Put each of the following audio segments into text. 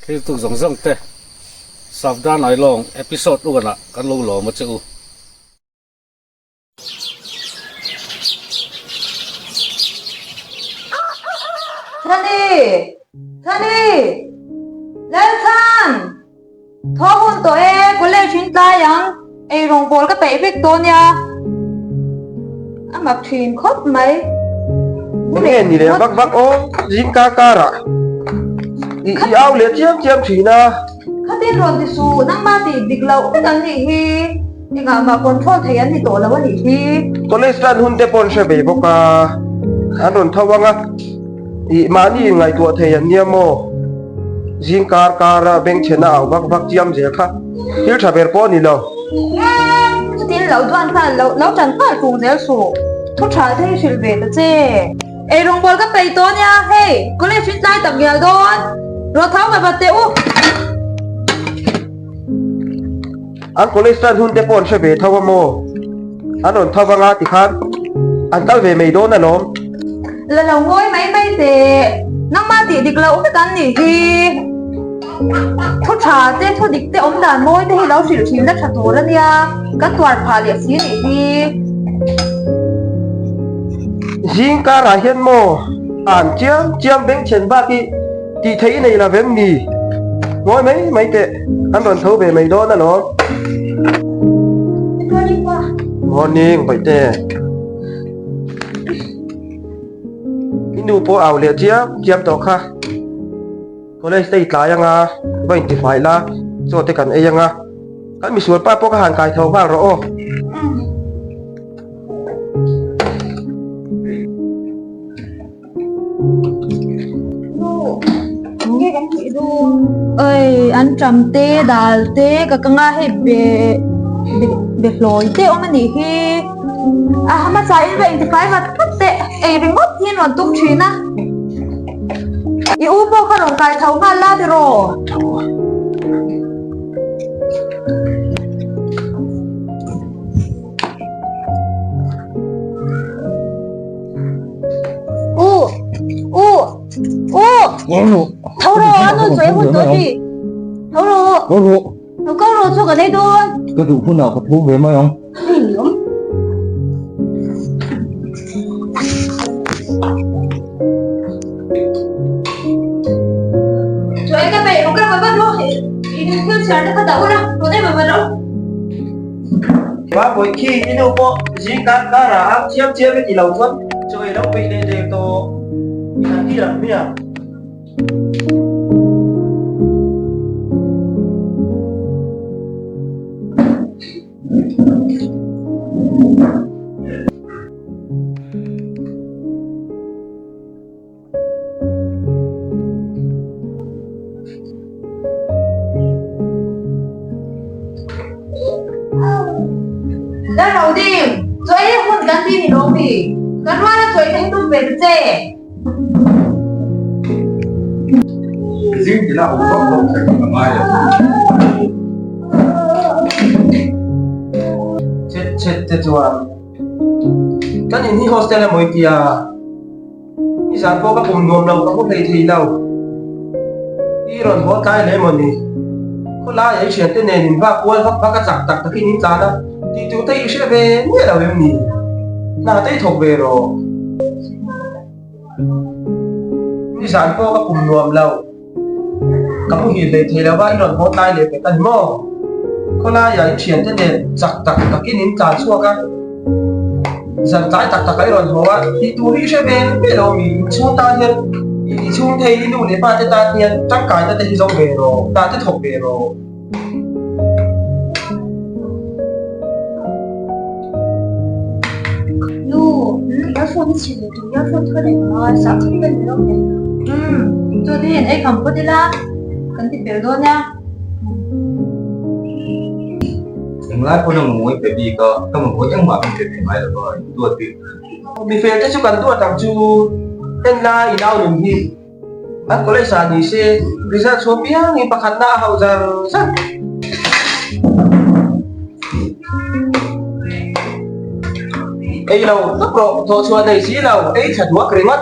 ที่ตุกสงสังเตะสัปดาห์ไหนลงเอพิโซดอ้วนละกันรู้หล่อมาเจอท่านดีเล่นท่านท้อหุ่นตัวเองกูเล่นชิ้นตายยังไอ้โรงโบลก็เตะพริกตัวเนี่ยแบบทีมครบไหมnghe gì đấy bác ô dính ca rồi ý áo liệt chiếm chỉ na ข้าตีนรอนที่สูนั่งมาตีดิกเราไม่กันนี่ฮียังไงมาคนชอบเทียนที่ตัวแล้ววันนี้ฮี ตัวเล็กสั้นหุ่นเตปอนเชเบบอกว่าอันนั้นทว่าไงอีมานี่ไงตัวเทียนเนี่ยโมdính cara beng chena au bak chiam je kha til thaber po ni lo ข้าตีนเราด้วนกันเราจันทร์สูงเดียวสูทุกชาติที่ชิลเบตเจ้ไอ้โรงโบลก็ไปตัวเนี่ยเฮ้กูเล่นชิ้นตายตับเดียวโดนรถเท้ากับบัตเตอ an kolestan hun te pon shebe thawa mo anon thawa nga ti khan an kal ve mei do na nom là lâu ngồi mấy thế nó mà thì địch lâu cái cắn gì thì thuốc trà thế thuốc địch thế ông đàn môi thế lâu xỉu chìm đất chặt tổ lên nha các toàn phá liệt xí này thì jing cara hian mo an chiam beng chen ba ti thei nei la vem ni ngoi mấy te anon thau ve mei do na nom morning bai te inu po au le chiam to kha college te tla yang a bai ti fai la so te kan e yang a kan mi sual pa po ka han kai thau ba ro o ơi ăn trầm tê đào tê cả căng hết bề lối tê ôm anh đi khi mà sai vậy thì phải mà mất tê ấy đi mất thiên hoàn tung chuyện á yêu bao khăn lòng cài thấu ngàn la thì rồi thấu rồi ăn rồi chơi hôn tới gì thấu rồi nó có rồi cho cái này thôi cái đủ phun nào có thú về mà không rồi cái bể nó cái mà rồi đi đi cứ chờ nó đậu đâu rồi đây mà đâu ba bồi khi inu po jing cara chiam cái ti lau thon choi lo pe de to ina ti la miaแล้วเราดิช่วยให้คนกันที่นี่น้องดิกันว่าช่วยให้ตุ้มเป็นเจ้ riêng chỉ là ông góc độ sẽ không ai được chết chuan kan in hi hostel la moi tia ni san po ka pum nom lo ka ko thei lo i ron ho kai le mon ni ko la ye chen te ne nin ba ko va ka chak tak takin in cha da ti tu te she ve ni la ve ni na te thok ve ro ni san po ka pum nom lo ka mu hi le thei la ba i ron ho kai le pe kan mo ko la ya chen te ne chak tak takin in cha chua ka dần trái tắc cái rồi hoa thì tụi sẽ về về đâu mình xuống ta hiện thì xuống thấy đủ để ba ta hiện chắc cái ta thấy giống về rồi ta thấy thuộc về rồi lu要说你起的主要说特点嘛啥特别没有昨天哎看不的啦跟你别多呢 những lát có đồng mối phải vì có trong một mối chẳng mà không thể phải là rồi tôi tìm mình phải tới chỗ cần tôi tặng chú tên la in ao đừng hi anh có lấy sản gì xe vì ra số bia ni bạc hạt na hậu giờ sao ấy lâu tốc độ thô xua này xí lâu ấy thật quá kề mất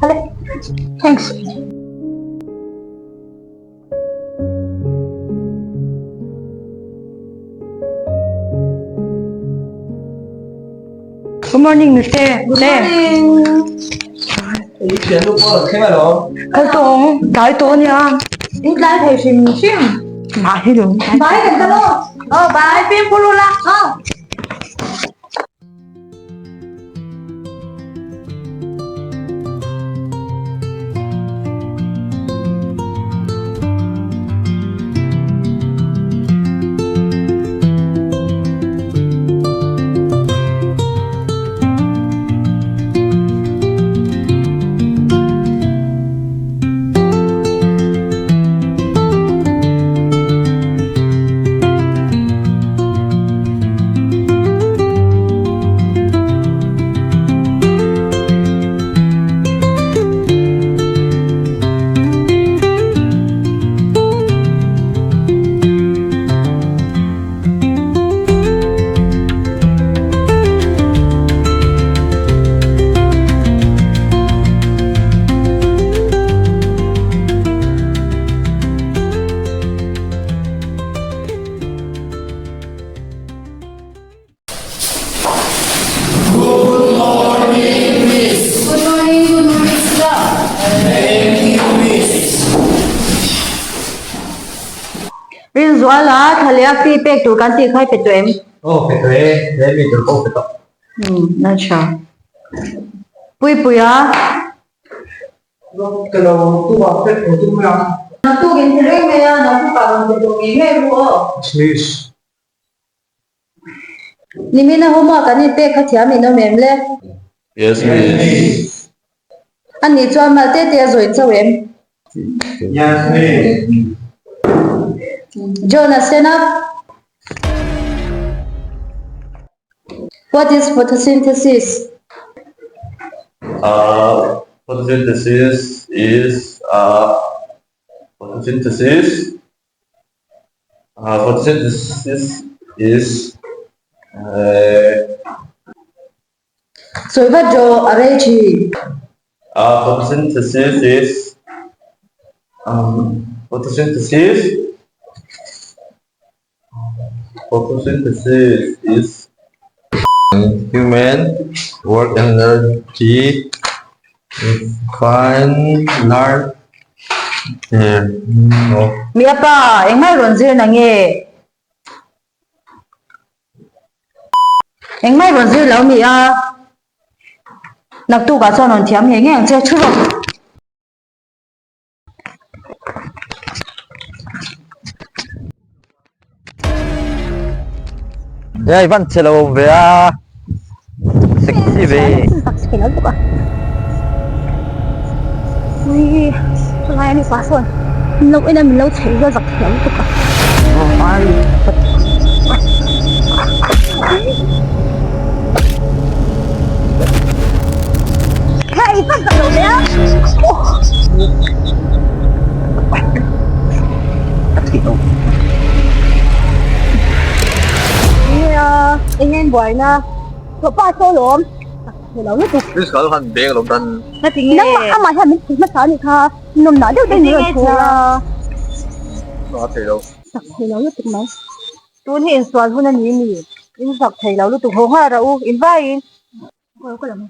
Hale. Thanks. Good morning, Mr. Good Nè, morning. Ý kiến lúc có thế mà đó. cái tổ, cái tổ nha. In lai thầy sim sim. Mà hết rồi. Bye kan talo. Oh, bye pin pulula. Oh. Rin zua la, thalia feedback tu kan ti khai pe tu em. Ô, phải thuê, để mình được ô phải tập. Na cha. Pui pui à. Cái đầu tu bảo phép của chúng mày. Na tu gen tere me ya, na tu ka ron tu nge me ru. Sneeze. Nimina homa kan ni te khathia mi no mem le. Yes, miss. An ni chuan mal te te zoin chawem. Yes, miss. Jonah, stand up. What is photosynthesis? Photosynthesis is photosynthesis. Photosynthesis is Soi va jo are chi. photosynthesis is photosynthesis is human work energy find large no. Mi apa, eng mai ron zir na nge. Eng mai ron zir lau mi a. Nak tu ka cho non thiam he nge ang che chu ro. Ya Ivan chelo về à sexy về Sakit na tu ka. Ui, lai ni pa son. Lâu ina mình lâu thấy ra giặc thiếu tu ka. Hey, phát tập đầu đấy á. Anh em buổi na, có ba số lốm. Thì lâu nhất tục. This girl han big lom dan Nó tiếng nghe. Nang mà ha mình mà sao ni kha. Nôm na đâu đây nữa thôi. nó thấy đâu Thì lâu nhất tục mà. Tôi thì in soal hôn anh nhỉ. In sắp thấy lâu nhất tục hồ hoa đâu. In vai in. Ôi có làm.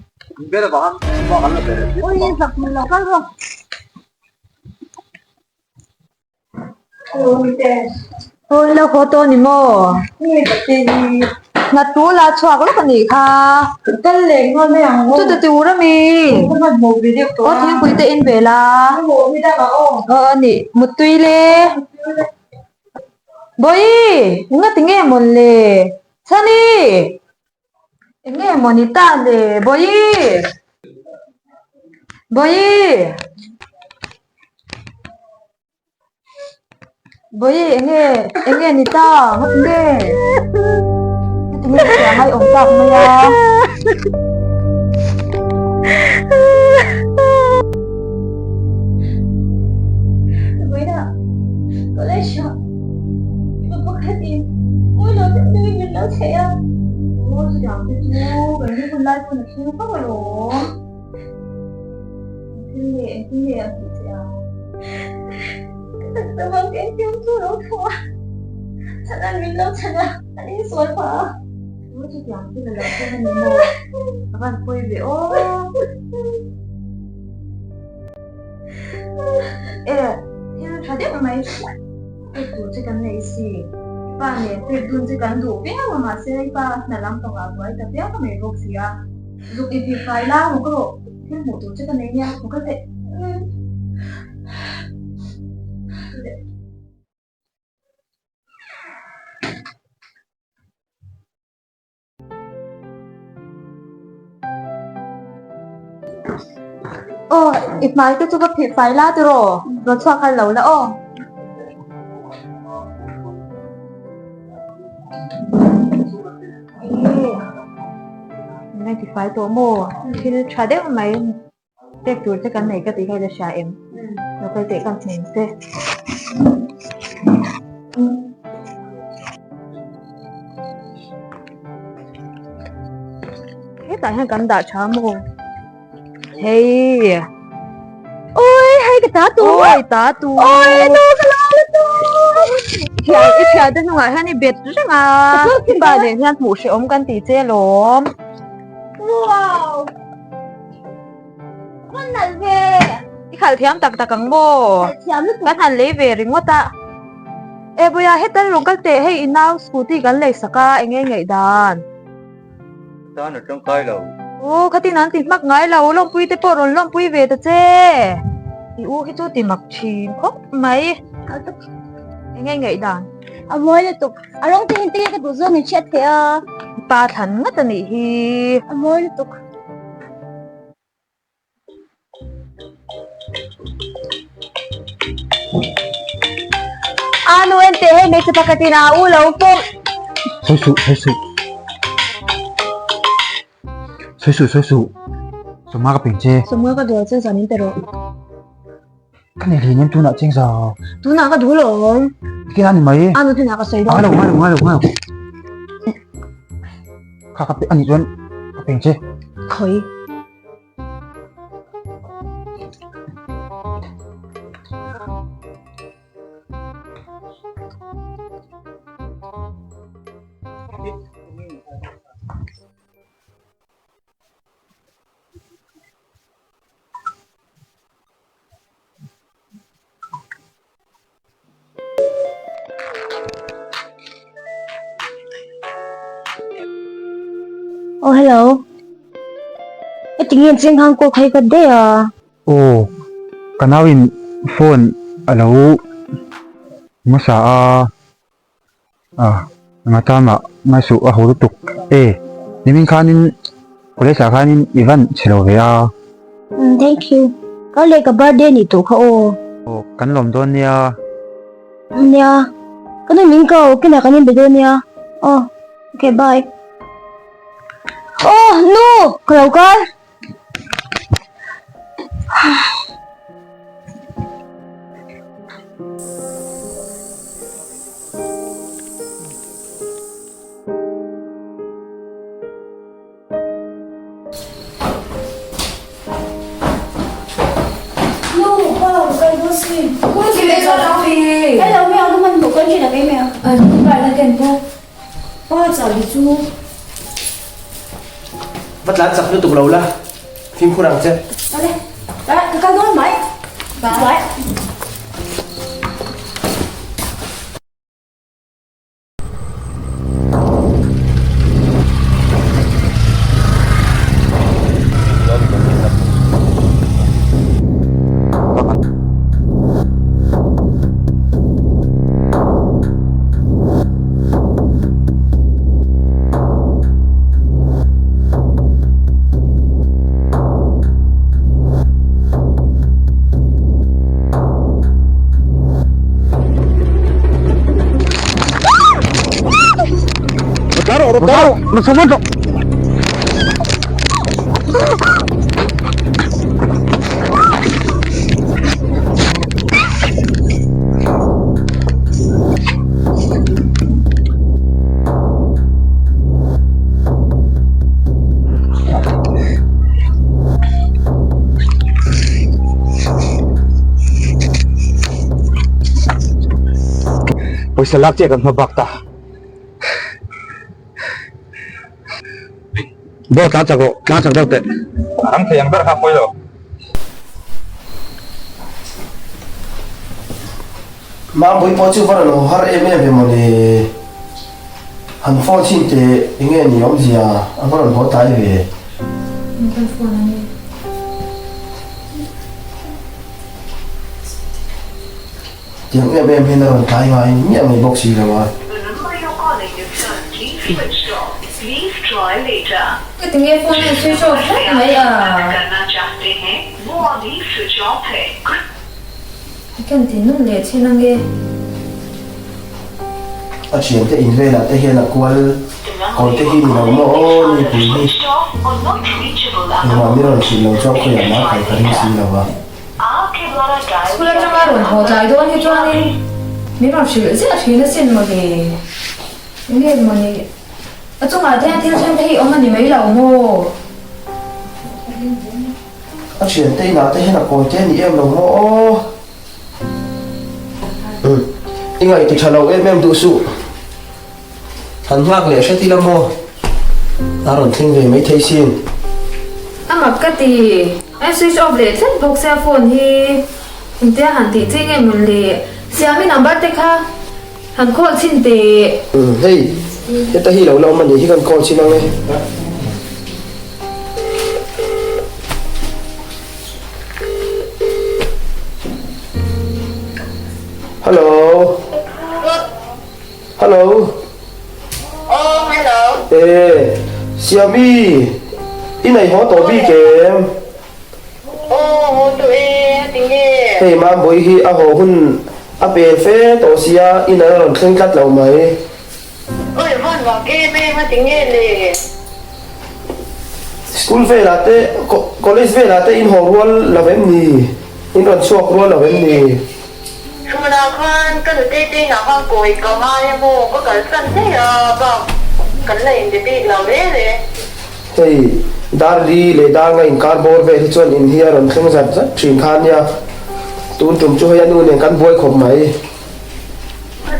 biết là bạn là về Ôi in sắp mình lâu không. Ôi lâu photo ni mo. Na tu la chuak lo kan ni kha. Kan leng ngon me ang Tu tu tu ra mi. Kan ma mo video to. Có thiên quý tệ in về là. Mo mi da ma o. Nị một tuy lê. Boy, nga tinge mon le. Sani. Nghe monita le. Boy. Boy. Boy, nghe nita, ngat nghe. Tinge siya ngay ông tạc mo ya. Wait up. Có lẽ sợ. Mà có cái gì? Ôi nó sẽ đưa mình nó sẽ. Ôi chẳng biết chú. Vậy nên con lai con là chú không phải ổn. 今年比这样。怎么变丢猪肉头啊？ฉันนั่นวิ่งแล้วฉันอ่ะอันนี้สวยกว่าว่าจะอย่างที่เราพูดกันนี่โมบ้านปุยเบโอที่เราใช้มาไม่ไอ้ดูจะกันไหนสิป้าเนี่ยไปดูจะกันดูเปี้ยมาเสียป้านั่นลำตรงเอาไว้แต่เปี้ยก็ไม่รู้เสียดูอีพีไฟล่ามันก็ที่หมูดูจะกันไหนเนี่ยมันก็จะอีกไม้ก็จะมาผิดไฟล่าตัวรถชอบกันเหลาแล้วในผิดไฟตัวโม่ที่ชาเด็กไหมเด็กดูจะกันไหนก็ตีให้จะชาเอ็มแล้วไปเตะกันเองเต้แต่ให้กันด่าช้าโมเฮ้ยโอ้ยให้กับตาตัวโอ้ยตาตัวโอ้ยดูกันแล้วตัวเที่ยวอีเที่ยวจะหน่วยให้นี่เบ็ดใช่ไหมที่บ้านเนี่ยที่นั่นหมูเสียอมกันตีเจล้มว้าวมันนั่นเว้ยที่ขาเทียมตักกังโบเทียมก็ทันเลยเวริงว่าตาบุยาให้ตันลงกันเตะให้อินเอาสกูตี้กันเลยสักการเงี้ยดาน ta ở trong coi là cái tinนั้นติดมักไงเราลองปุยเตปอรอนลองปุยเวตเจให้ตัวติมักชีครบไหมไงด่านมวยเลยตุกลองตีนตีกับตัวนี่เช็ดเถอะปาทันงั้นแต่นี่ฮีมวยเลยตุกนูเอ็นเตให้เมสปากตินาอูเราปุ๊บ水素什么个病症什么个多正常人得了看你脸都那正常都哪个多了见你没นูที่哪个谁的我看看你说病症可以hello 今天健康过开个day啊kanawin phone alo masa nga tama nga su a holutuk nimin khanin kole sa khanin event chilo ya thank you có lẽ cái birthday ni tu kho kan lom don nia cái này mình có cái nào cái này bây giờ nia okay bye no kalau kan hello mèo mình một con chuyện là cái mèo không phải là kèn cô ba chào đi chú bắt lát sập YouTube lâu la phim khu nào chứ đây cái con máy đấy Rotaro, no segundo. Pwesa lak cek kan mabak ta. Bo ta chako, na chak daw te. Ang thayang ber ha koy lo. Mà bồi bao nhiêu phần nó har em về mà để hắn phô xin để nghe nhiều ông gì à anh có lần có tay về tiếng em hiện là tay mà nhẹ người bốc xì rồi mà Please try later. cái tiếng nghe phone này switch off hết mấy à करना चाहते हैं वो अभी switch off है cái tiếng nó lệ trên năng nghe à chuyện thế in về là thế hiện là quên còn thế khi mình làm mà ô như thế đi Switched off or not reachable nhưng mà biết là chỉ lâu cho cái là má phải cái gì là vậy आपके द्वारा dial school trong ba rồi họ trái đó như cho nên nếu mà chịu rất là chịu nó xin mà thì nghe mà thì ở trong này theo xem thấy ông anh mấy lầu mô à chuyện thế là thế hiện là còn thế thì em làm mà ô anh ấy thì trả lời em đủ số hắn ngạc lẽ sẽ đi làm mò à rồi thêm về mấy thầy xin à mà cái thì em switch off để thích bốc xe phone thì mình thấy hẳn thì thấy nghe mình lệ xe mình nằm bắt đấy ha hẳn khó xin thì hey cái tay hi lâu lâu mà nhìn cần con xin năng này hello hello hello ê Xiaomi cái này họ tổ bi kèm tụi tiếng nghe hey mà mỗi khi à hồ hun à bề phê tổ xia in là làm khen cắt lâu mày ôi vâng vào cái mê mà tiếng nghe lệ school về là thế college về là thế in hồ luôn là vấn gì in đoàn suộc luôn là vấn gì không nào con cái được tê tê nào con cùi có mai vô có cái sân thế à vâng cái này thì đi lâu đấy đấy hey dar đi le dar ngay cardboard về thì chuẩn in here rồi không giật rất truyền khan nha tuôn trùng cho hay anh nên căn bôi khom mày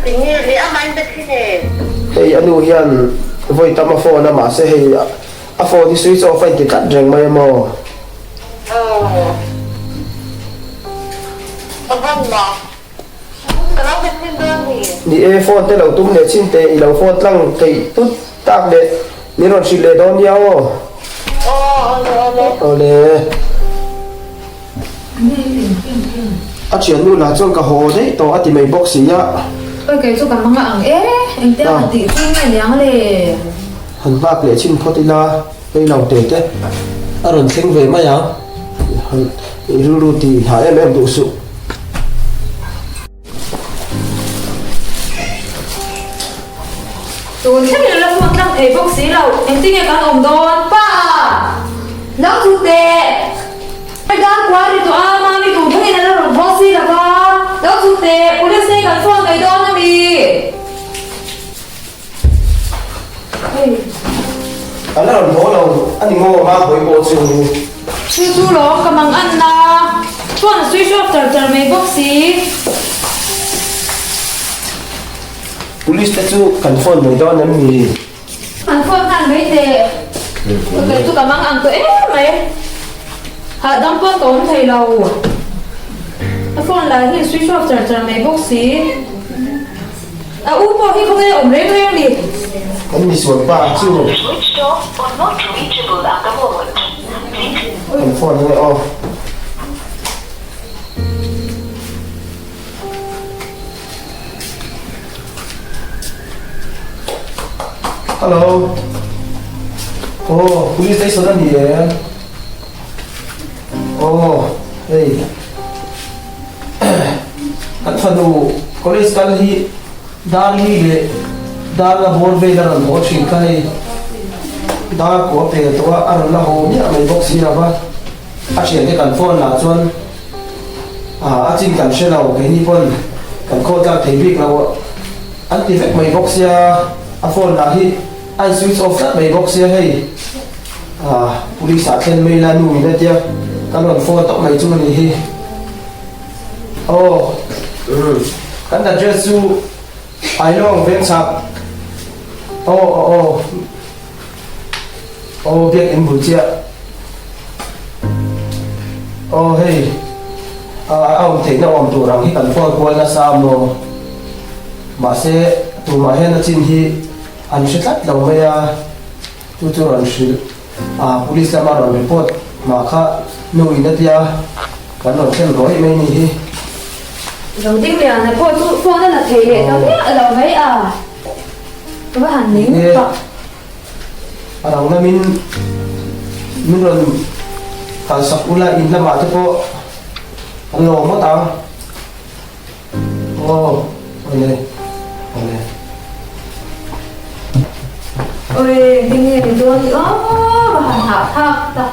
tiếng nghe lệ anh biết thế này hey anh hiền với tâm phone mà sẽ hey a phone thì switch off phải thì cắt rèn mày mà vâng mà cái đó bên bên đơn thì ni e phone te lo tum le chin te i lo phone tlang cái tút tak le ni ron shi le don yaw ole a chuyện nu là trong cả hồ đấy to a ti mai box gì ya ôi cái chỗ cảm ơn anh em tên là tỷ phim này đáng lệ hắn bạc le chin photila đây lòng tệ thế a ron theng về mà ya ru ru ti ha em đủ sự tôi thích là lúc mà đang thấy bác sĩ lầu em tin nghe con ổn đòn pa nó thực tế cái đó quá thì tụi anh mà đi tụi thấy là nó bác sĩ là pa nó thực tế tôi sẽ cần phong cái đó nó đi anh là ron đâu anh ngô mà bồi bồi chừng chú lo cảm ơn anh na con switch off chờ mấy bác sĩ police te chu kan phone mai don nam ni anh phong ăn mấy tệ cái chú cảm ơn anh tụi em mày hạ đâm con tốn thầy lầu anh phong là hiện switch off chờ mấy bác sĩ à út bỏ khi không thể ổn lên lên đi kan mi suan pa chu switched off or not reachable at the moment please kan phone ngai off hello oh police station anh here oh hey anh phân đủ police kan hi dar hi le dar la bor ve la ho chin kai dar ko pe to ar la ho ni mai box ni ba a chen te kan phone la chuan a chin kan she lo ke ni pon kan kho ta thei bik la an ti vek mai box ya a phone la hi ai switch off that mai box ya hey police a khen mai la nu ni na tia kan ron phone to mai chu ni hi oh kan da just ai long ven sap việc em buổi chia hey ông thấy nó ông tụ rằng khi cần phơi quay là sao mà sẽ tụ mà hen là chín hi anh sẽ cắt đầu bây tụ rằng sẽ police làm rồi report mà khá nuôi nó tia vẫn còn xem gói mấy này đầu tiên là phone đó là thể lệ đâu biết là mấy có hẳn nín orang na min ron kan sakula in la ma po ano mo ta ole ôi đi nghe mình tôi nữa hẳn hảo thao ta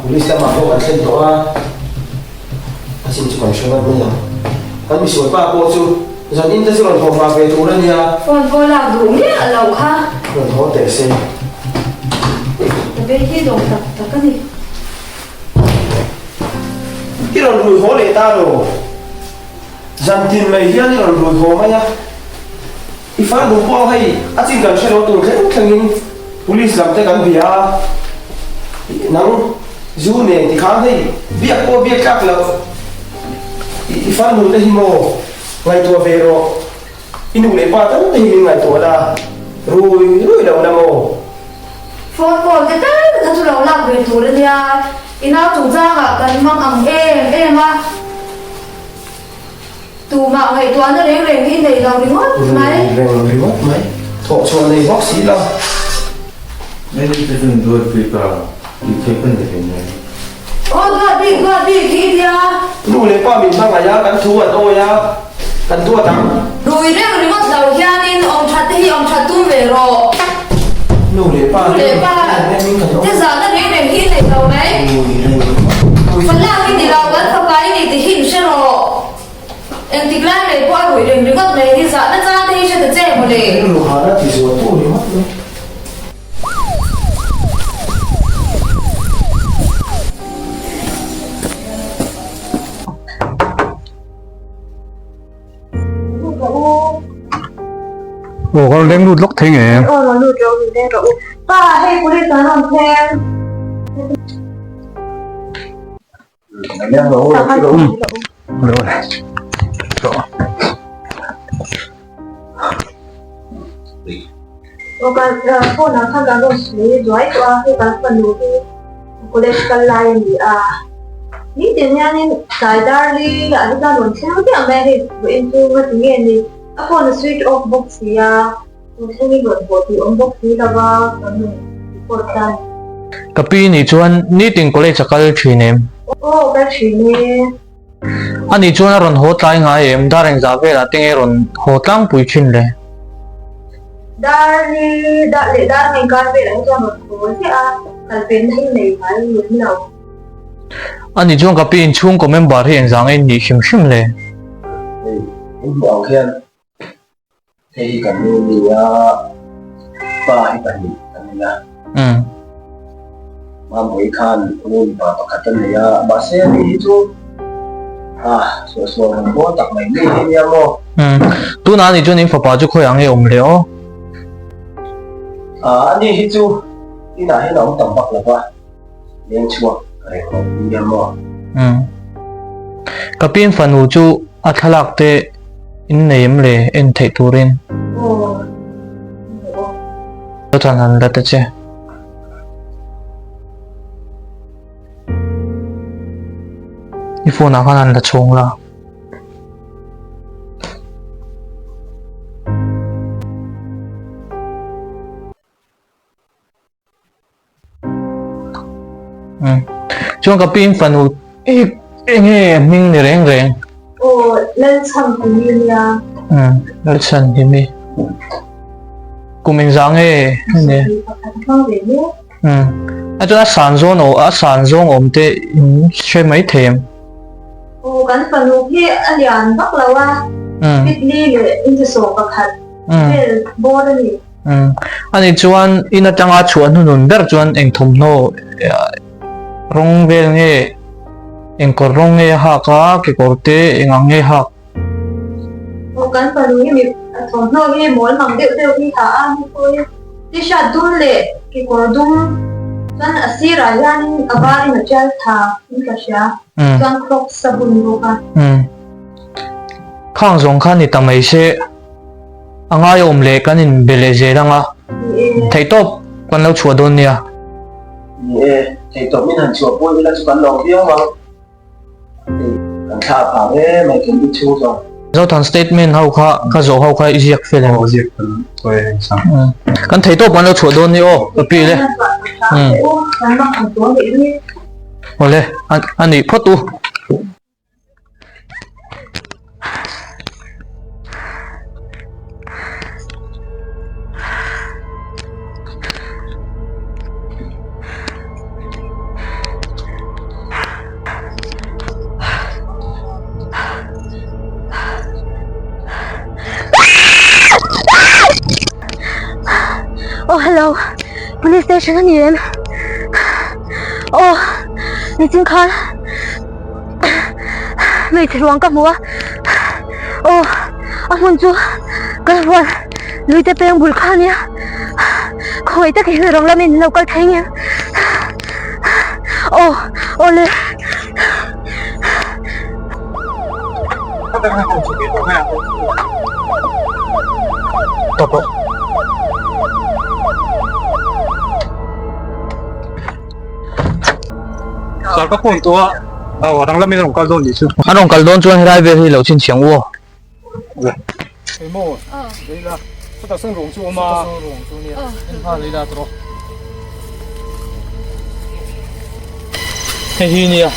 police la ma ko kan sen to asin chu kan showa mo ya kan mi showa pa po chu zan in ta ron ho ma ve tu ra nia phone làm đủ nhé ở lầu ha ron ho te se bên kia đồ tập cái gì ki ron ru ho le ta ro zan tin mai hian ron ru ho ma ya ifa du po hai asin kan shelo tu khen thangin police lam te kan bia nang zu ne ti khang hai biak po biak kak lo ifa nu te himo ngai to vero inu le pa tan te hi ngai to da rui đâu na mo phone cái ta chú lâu làm về thủ lên nha ina chủ ra cả cần mang ẩm em tù mạo ngày toán nó đến rèn in đầy đầu đi mất mấy rèn mất mấy thọ cho này bác sĩ đâu Nên cái đường đuôi bị cả bị thế phân để thế này. gọi đi khi đi nu le pa min bang aya kan thu at oya kan thu atang rồi đấy rồi mất đầu kia nên ông chặt tu về rồi nu le pa để ba thế giờ nó đến rèn in đầy đầu đấy phần làm cái gì đâu vẫn không cái này thì hình sẽ rồi em thích làm này qua buổi rèn mất này thì giờ nó ra thì sẽ được chơi một lệ lu ha ra thì rồi tu ni mất con đem lút lốc thế nghề nó lụt rồi ba hay police nó làm theo Yang lo rồi cái phone nó tham gia nó xử rồi qua cái phần đồ cái police cái line gì ní tiền nha nên tại dar đi là ra luôn xem cái mẹ thì bên tu mà tiếng Anh đi phone nó switch off box gì mình nghĩ luôn bộ thì on box gì là vào important Kapi ni chuan ni ting college sakal thinem cái chuyện này ani chuan ron ho tlai nga em dareng zawe la ting ron ho tlang pui thin le dar mình coi về lại cho một số chứ cần biến hình này phải như thế nào ani chuan kapi in chung ko member hi engzang en ni him him le cũng bảo khen thì cần như đi ba hay cần là mà mỗi khan luôn và tất cả tân này bà sẽ đi chú số mình có tập mình đi nha mô tu na ni chuan in fapa chu khoyang e om le o anh đi hết chú đi nào hết nó tầm bạc là ba nên chua cái không đi nha mô kapi in fanu chu athalak te in neim le en thei turin tan han la ta che iphone akan la chung la chuan kapi in fanu enge ming ni reng lên sân của mình là la chan hi mi kuming zang e ne không về nữa a chuan a san zone om te in she mai them cái phần lúc kia anh liền bắt đầu biết đi để in số các hạt cái bố đó nhỉ ani chuan in atanga chuan hunun ber chuan eng thum no rong vel nge eng kor rong nge ha ka ke korte eng ang nge ha bukan perlu ini thonno ini mol mang deu deu ni ta ni koi t-shirt dun le ki kordum kan asira yan abari na chal tha ni ka sha kan crocs sabun boka khang zong khan ni tamai se anga yom le kanin bele je ranga thei top kan lo chua don nia ye thầy tổ mình hành chùa bôi là chụp lòng kia mà thì làm sao bảo thế mày kiếm đi chu rồi zo than statement hau kha zo hau kha iziak fel Ô diệt tôi sao kan thei top kan lo chua don ni o pi le kan mang ang to ni ole ani photu Oh, hello. Police station 的女人。哦，你进看。未提王干么？哦，阿门住，干完，女的被人bulkan看呀。可以得给人让面老高听呀。哦，哦嘞。topo sao các con tua ở đang làm mấy đồng cao đôn gì chứ anong kaldon chuan hirai ve hi lo chin chiang wo Ê mô, đây là có ta sân rộng chua mà. Sân rộng chua nè. Em pha lấy ra tro. he hi nia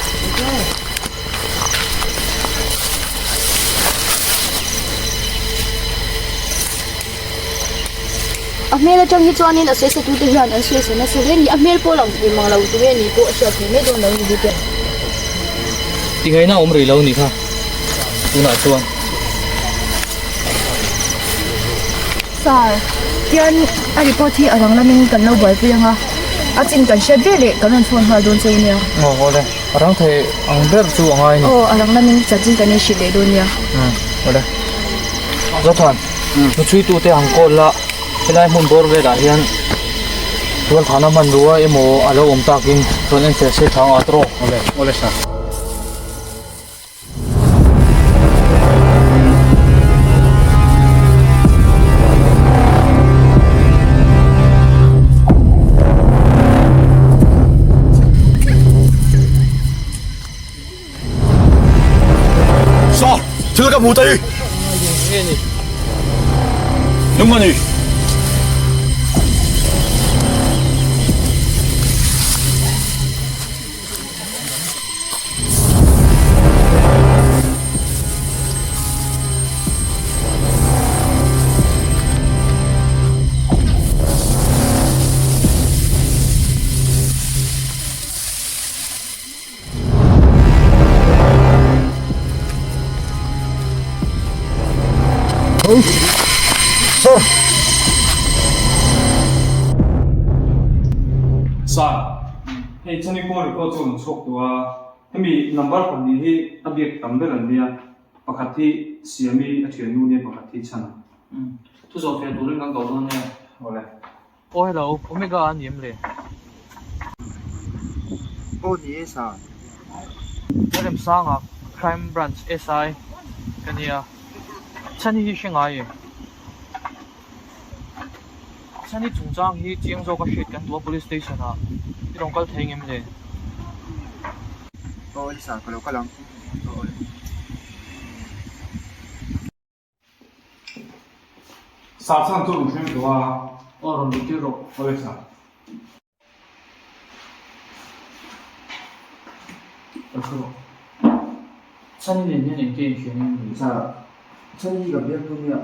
Amel trong như cho nên là sẽ tu từ hiện ở sẽ nó sẽ lên Amel po lòng thì mà lâu tu về thì bộ sẽ thì mấy đồ lâu như thế ti ngai na omri lo ni kha tu na chuan sai kian a report hi arang lamin kan lo bai pi ha a chin kan she be le kan on phone ha don chei nia ngo le arang thei ang ber chu angai ni o arang lamin cha chin kan she le don nia ole zo than nu chui tu te ang ko la helai mun bor ve da hian tuan thana man ruwa emo alo om takin tuan en se thang atro Ole sa. Sao? Chưa gặp mù tây. Nhưng mà nhỉ? Sao? Sa. Hey, chani ko ri ko chu chok tua. Hemi number kon ni hi abiek tamber an dia. Pakati siami athian nu ne pakati chana. tu zo fe tu ring kang ko don ne Ole. oh hello omega an yem le ô thì sao Rem sanga crime branch SI kania chani hi shengai chani chungchang hi chiang zo ka hit kan tu police station a irong kal thengem le ô sao kalau kalang Sa chan tu rung chen tua. or mi ti ro Ole sa. ro chani ne ne ne ke shen ni sao chân gặp biết không nhỉ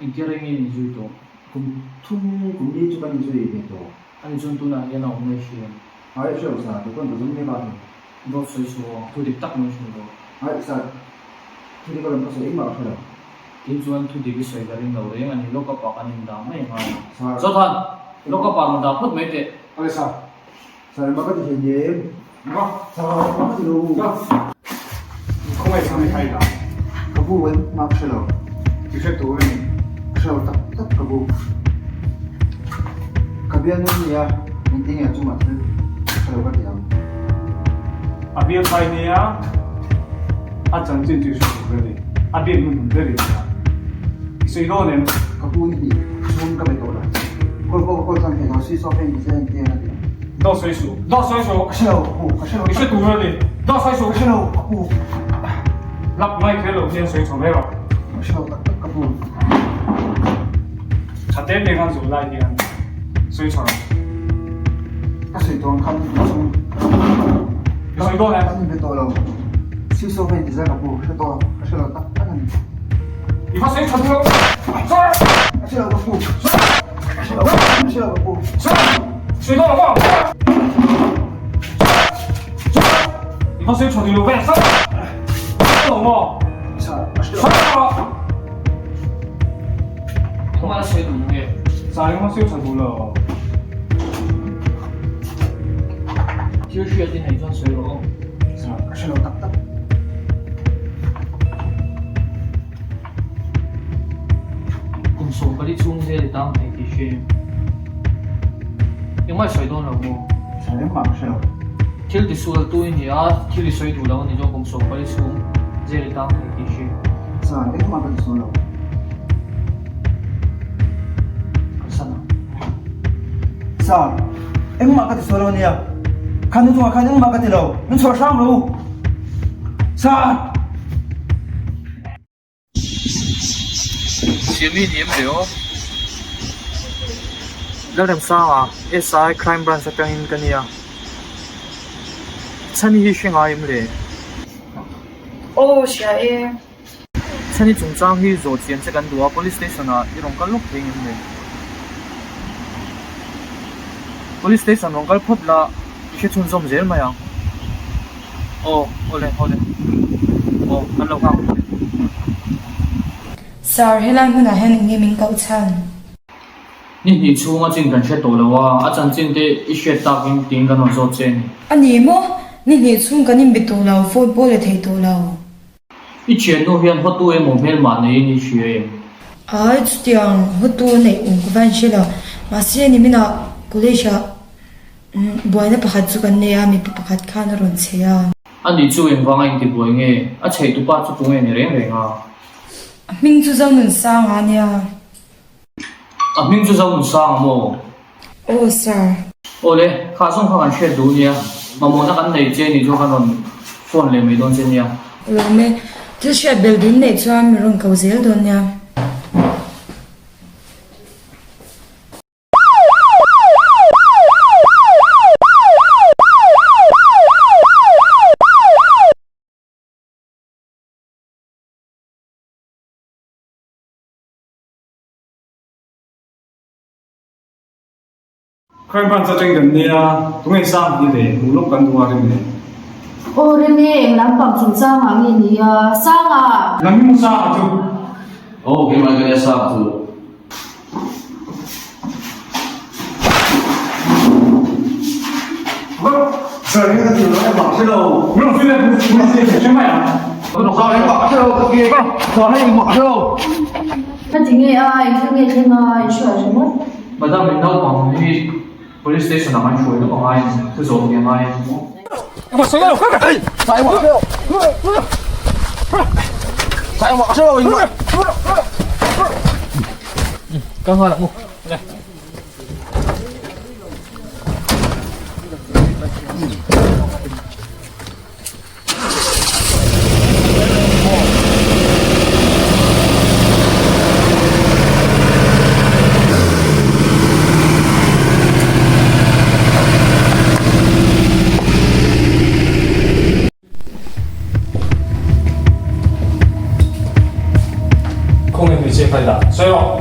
in ke reng ni ju to cũng thung cũng đi cho bạn chơi về tổ ani chon tu na ya na ong ne shen hỏi sao sao tụi con tụi chúng nghe bao do soi so tu dik tak no shen do hỏi sao thì đi con có sẽ ít mà thôi tin chuan thu di soi garing lo reng ani loka pa kanin da mai nga sao zo than loka pa man da phut mai te Ole sa. sao mà có thể nhìn nhé Ngo. sao mà có thể đủ Ngo. Không ai sang hay da. Không 不闻马吃了，你是读了你，吃了大可不。可别弄你啊，你今年做嘛吃了个点。阿边拍你啊，阿张进就是读了你，阿边唔得你啊，谁多呢？可不你冲个没多了，过上天到水烧饭你这样点那点。到岁数，吃了不，吃了你是读了你，到岁数，吃了不，รับไม่เคยหลงเรียนสวยชมไม่หรอก 吃了大不。 ชัดเจนในการสูงไล่เรียนสวยชม 那水多看你冲， สวย多呢？看你别多了，水烧饭你这个不，吃了大个你。 你把水冲掉，吃了个不，吃了个不。 水多了不？你把水冲掉，喂，上，懂吗？上了。我把水堵嘅，咋样？我水冲掉了。就是有啲係裝水咯。吃了大。 cùng số cái đi chung dê để tao thấy thì chuyện nhưng mà xoay đôn là mua Sao đến mạng sao? khi đi xuống tôi nhỉ khi đi xoay đủ đâu thì cho cùng số cái đi xuống dê để tao thấy thì chuyện Sao đến mạng cái số đâu? cái sao nào Sao? Em mạng cái số đâu nhỉ? Khán chúng khán những mạng cái đâu? Nó cho sang đâu? Sao? Chỉ mi điểm điều Lâu làm sao à? SI crime branch sa piyang in kaniya Sani hi siya nga im le Ô, siya eh. Sani chung chang hi zo chian sa kandua police station à irong kalok ting im le Police station rong kal phot la siya chun zom zel maya Oh, ole Oh, an lo kang Sar, helan huna hen ngi min kau chan. Ni chunga chin kan she to lawa a chan chin te I she takin ting kan zo chen Ani mo, ni chung kanin bitu lau football le thei to lau. I chen no hian hotu e mo mel ma nei ni hrie Ai chu tiang hotu nei ku van shila. Ma se ni mina kuleisha. Buaina pakhat chu kan ne mi pakhat khan ron cheya. Ani chu en wanga in ti boi nge a chei tu pa chu tu nge ne reng renga Ming chu zau nun sang ania. a ming chu zau sang mo Oh, sir. ole kha song kha kan she du nia ma mo na kan nei che ni jo kan on phone le me don chen nia Lo me, tu she building nei chu am ron kau zel don nia. Crime branch sa tingin niya, tungai sang hindi, mulok kan tuwa rin niya. Ô rê mê em làm bằng chúng sang à nghe ni sang à Lami mo sa ato. Oh, gimana kaya sa tu? Sao đến cái điều đó em mạng đâu? Mulok sila pulis station siya maya. Sao đến mạng đâu? Cái gì cơ? Sao đến mạng đâu? Anh chỉ nghe ai cứ nghe thêm ai sợ chứ mất madam min dau pang ni police station na man shui na ko ngai tu zo nge ngai Sai mạng đâu? Sai mạng đâu? kan ha mo le空氣被切開的，所以咯，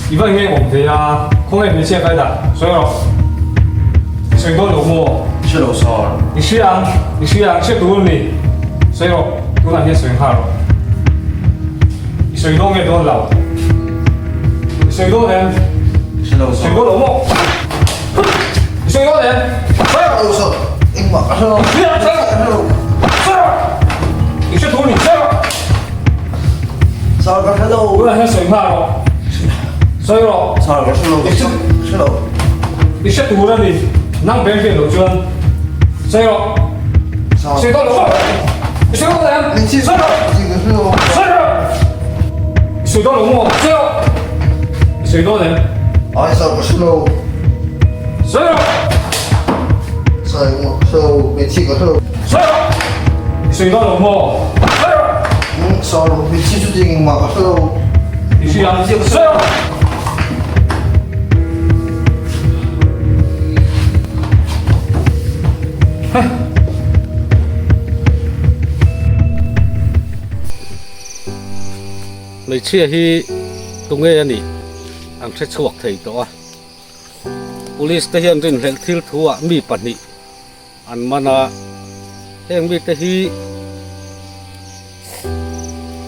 一份嘢我唔睇啊，空氣被切開的，所以咯，水多流沫，是老少你需要去讀你，所以咯，讀那些水下咯，水多嘅多流，水多人，是老少水多流沫，水多人，所以老少，你mạng đâu? 你需要你去讀你，所以咯。sao có hello bữa nay sợi pha rồi sợi rồi sao có hello hello đi xét tủ ra đi năng bên kia đầu chuan sợi rồi sao sợi to rồi sợi to rồi mình chỉ sợi rồi chỉ có hello sợi rồi sợi to rồi sợi rồi sợi to rồi ai sao có hello sợi rồi sao có hello mình chỉ có hello sợi rồi sợi to rồi sợi rồi sao mình chỉ chú định mà có hello你需要是啊。lấy chia hi tung nghe ni ang sẽ chuộc thầy đó police te hian rin hel thil thua mi pani an mana heng mi te hi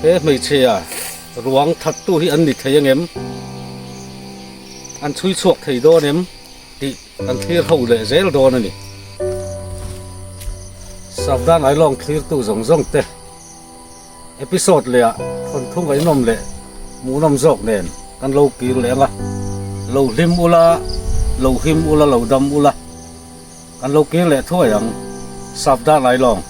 he mei chia ruang that tu hi an ni thei angem an chui chuộc thei do nem ti an thir ho le zel do na ni sabdan ai long thir tu zong zong te episode le a thon thung ai nom le mu nom zok nen kan lo ki le nga lo lim ula lo him ula lo dam ula kan lo ki le thoi ang sabdan ai long